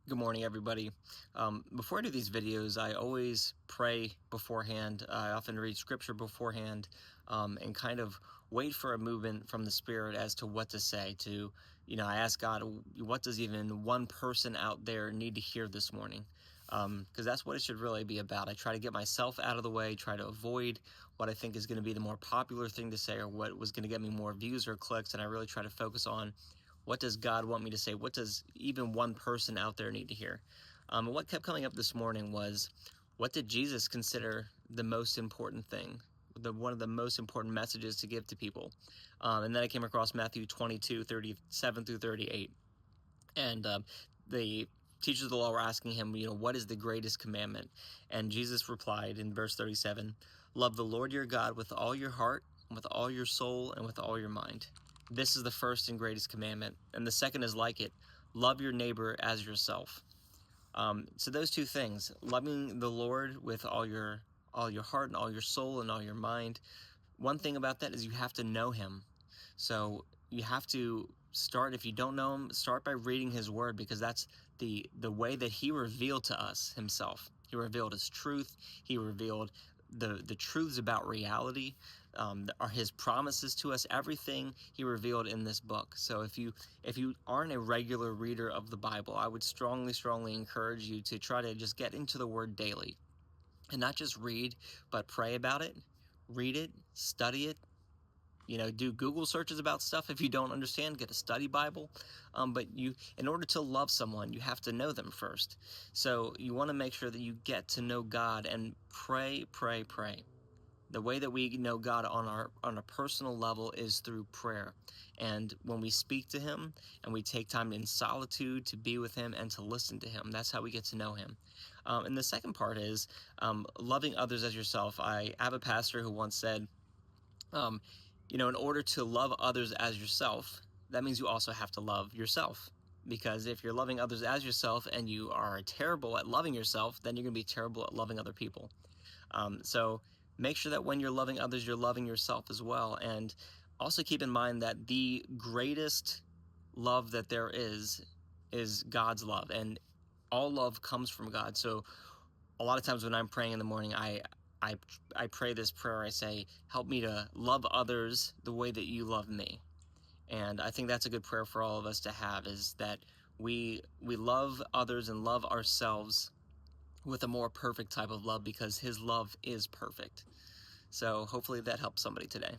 Good morning, everybody. Before I do these videos, I always pray beforehand. I often read scripture beforehand, and kind of wait for a movement from the Spirit as to what to say. I ask God, what does even one person out there need to hear this morning? Because that's what it should really be about. I try to get myself out of the way, try to avoid what I think is going to be the more popular thing to say or what was going to get me more views or clicks, and I really try to focus on what does God want me to say? What does even one person out there need to hear? And what kept coming up this morning was, what did Jesus consider the most important thing? One of the most important messages to give to people. And then I came across Matthew 22:37 through 38. And the teachers of the law were asking him, what is the greatest commandment? And Jesus replied in verse 37, love the Lord your God with all your heart, with all your soul, and with all your mind. This is the first and greatest commandment. And the second is like it, love your neighbor as yourself. So those two things, loving the Lord with all your heart and all your soul and all your mind. One thing about that is you have to know him. So you have to start, if you don't know him, start by reading his word, because that's the way that he revealed to us himself. He revealed his truth. He revealed the truths about reality, are his promises to us. Everything he revealed in this book. So if you aren't a regular reader of the Bible, I would strongly encourage you to try to just get into the word daily, and not just read, but pray about it. Read it, study it, do Google searches about stuff. If you don't understand, get a study Bible. But in order to love someone, you have to know them first. So you want to make sure that you get to know God and pray. The way that we know God on a personal level is through prayer. And when we speak to him and we take time in solitude to be with him and to listen to him, that's how we get to know him. And the second part is loving others as yourself. I have a pastor who once said, um, in order to love others as yourself, that means you also have to love yourself. Because if you're loving others as yourself and you are terrible at loving yourself, then you're going to be terrible at loving other people. So make sure that when you're loving others, you're loving yourself as well. And also keep in mind that the greatest love that there is God's love. And all love comes from God. So a lot of times when I'm praying in the morning, I I pray this prayer. I say, "Help me to love others the way that you love me." And I think that's a good prayer for all of us to have, is that we love others and love ourselves with a more perfect type of love, because his love is perfect. So hopefully that helps somebody today.